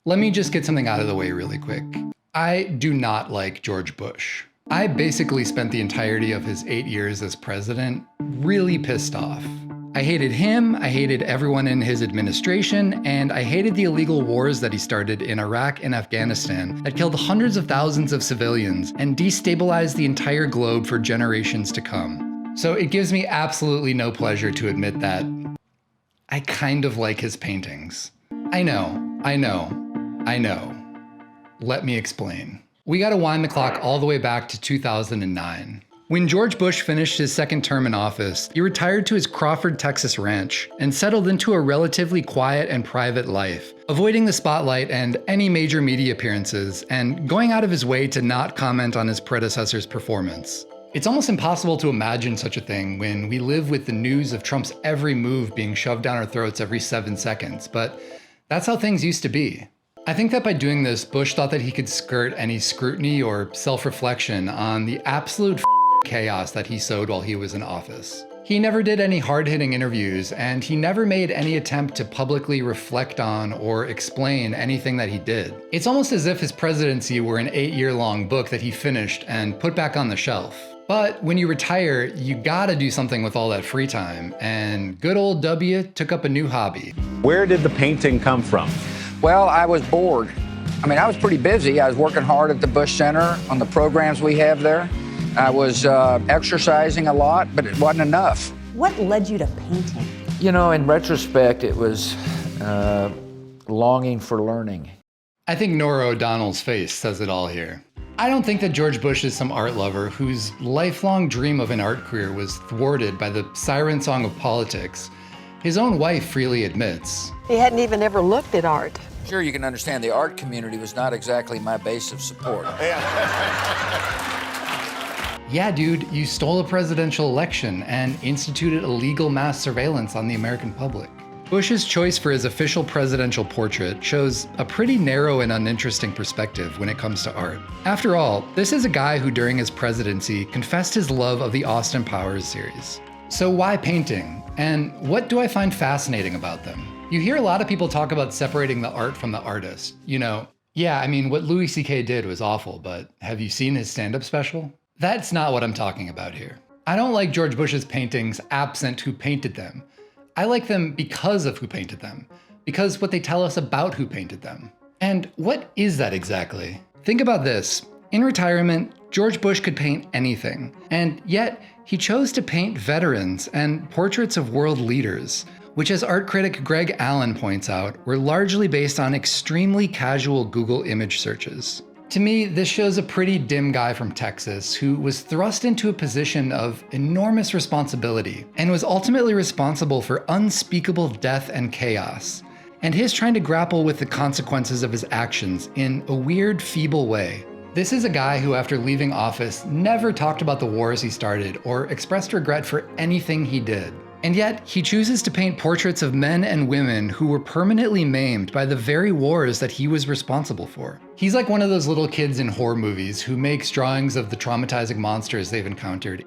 Let me just get something out of the way really quick. I do not like George Bush. I basically spent the entirety of his 8 years as president really pissed off. I hated him, I hated everyone in his administration, and I hated the illegal wars that he started in Iraq and Afghanistan that killed hundreds of thousands of civilians and destabilized the entire globe for generations to come. So it gives me absolutely no pleasure to admit that I kind of like his paintings. I know. Let me explain. We gotta wind the clock all the way back to 2009. When George Bush finished his second term in office, he retired to his Crawford, Texas ranch and settled into a relatively quiet and private life, avoiding the spotlight and any major media appearances, and going out of his way to not comment on his predecessor's performance. It's almost impossible to imagine such a thing when we live with the news of Trump's every move being shoved down our throats every 7 seconds, but that's how things used to be. I think that by doing this, Bush thought that he could skirt any scrutiny or self-reflection on the absolute chaos that he sowed while he was in office. He never did any hard-hitting interviews, and he never made any attempt to publicly reflect on or explain anything that he did. It's almost as if his presidency were an 8-year-long book that he finished and put back on the shelf. But when you retire, you gotta do something with all that free time, and good old W took up a new hobby. Where did the painting come from? Well, I was bored. I was pretty busy. I was working hard at the Bush Center on the programs we have there. I was exercising a lot, but it wasn't enough. What led you to painting? In retrospect, it was longing for learning. I think Norah O'Donnell's face says it all here. I don't think that George Bush is some art lover whose lifelong dream of an art career was thwarted by the siren song of politics. His own wife freely admits. He hadn't even ever looked at art. Sure, you can understand the art community was not exactly my base of support. Yeah, dude, you stole a presidential election and instituted illegal mass surveillance on the American public. Bush's choice for his official presidential portrait shows a pretty narrow and uninteresting perspective when it comes to art. After all, this is a guy who during his presidency confessed his love of the Austin Powers series. So why painting? And what do I find fascinating about them? You hear a lot of people talk about separating the art from the artist. What Louis C.K. did was awful, but have you seen his stand-up special? That's not what I'm talking about here. I don't like George Bush's paintings absent who painted them. I like them because of who painted them, because what they tell us about who painted them. And what is that exactly? Think about this. In retirement, George Bush could paint anything, and yet he chose to paint veterans and portraits of world leaders, which, as art critic Greg Allen points out, were largely based on extremely casual Google image searches. To me, this shows a pretty dim guy from Texas who was thrust into a position of enormous responsibility and was ultimately responsible for unspeakable death and chaos, and his trying to grapple with the consequences of his actions in a weird, feeble way. This is a guy who, after leaving office, never talked about the wars he started or expressed regret for anything he did. And yet, he chooses to paint portraits of men and women who were permanently maimed by the very wars that he was responsible for. He's like one of those little kids in horror movies who makes drawings of the traumatizing monsters they've encountered.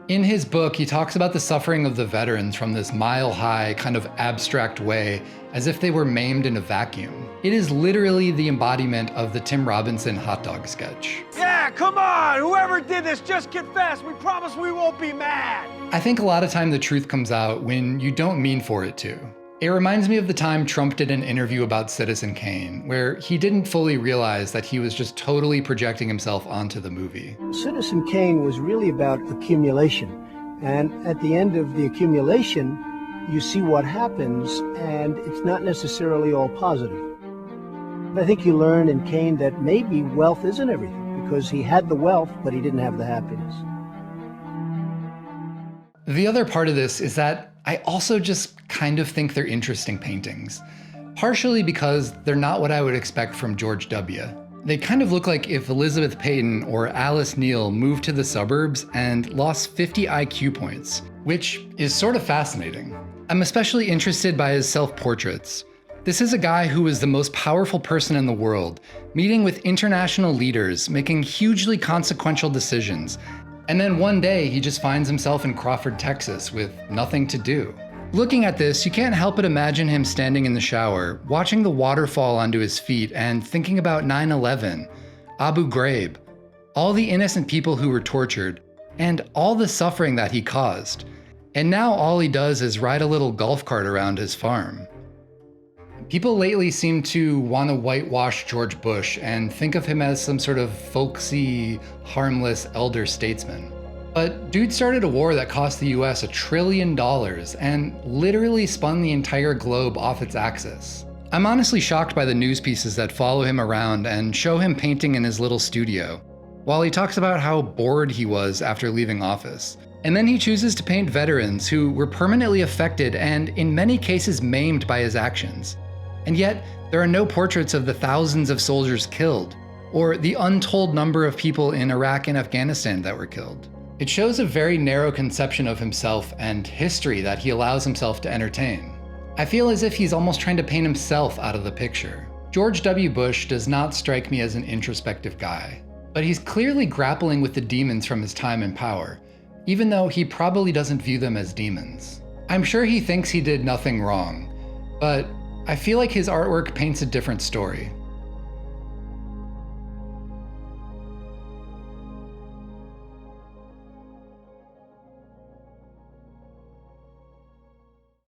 In his book, he talks about the suffering of the veterans from this mile-high, kind of abstract way, as if they were maimed in a vacuum. It is literally the embodiment of the Tim Robinson hot dog sketch. Yeah, come on! Whoever did this, just confess! We promise we won't be mad! I think a lot of time the truth comes out when you don't mean for it to. It reminds me of the time Trump did an interview about Citizen Kane, where he didn't fully realize that he was just totally projecting himself onto the movie. Citizen Kane was really about accumulation. And at the end of the accumulation, you see what happens, and it's not necessarily all positive. I think you learn in Kane that maybe wealth isn't everything, because he had the wealth, but he didn't have the happiness. The other part of this is that I also just kind of think they're interesting paintings, partially because they're not what I would expect from George W. They kind of look like if Elizabeth Peyton or Alice Neal moved to the suburbs and lost 50 IQ points, which is sort of fascinating. I'm especially interested by his self-portraits. This is a guy who is the most powerful person in the world, meeting with international leaders, making hugely consequential decisions, and then one day he just finds himself in Crawford, Texas with nothing to do. Looking at this, you can't help but imagine him standing in the shower, watching the water fall onto his feet and thinking about 9/11, Abu Ghraib, all the innocent people who were tortured, and all the suffering that he caused. And now all he does is ride a little golf cart around his farm. People lately seem to want to whitewash George Bush and think of him as some sort of folksy, harmless elder statesman. But dude started a war that cost the US $1 trillion and literally spun the entire globe off its axis. I'm honestly shocked by the news pieces that follow him around and show him painting in his little studio, while he talks about how bored he was after leaving office. And then he chooses to paint veterans who were permanently affected and in many cases maimed by his actions. And yet, there are no portraits of the thousands of soldiers killed, or the untold number of people in Iraq and Afghanistan that were killed. It shows a very narrow conception of himself and history that he allows himself to entertain. I feel as if he's almost trying to paint himself out of the picture. George W. Bush does not strike me as an introspective guy, but he's clearly grappling with the demons from his time in power, even though he probably doesn't view them as demons. I'm sure he thinks he did nothing wrong, but I feel like his artwork paints a different story.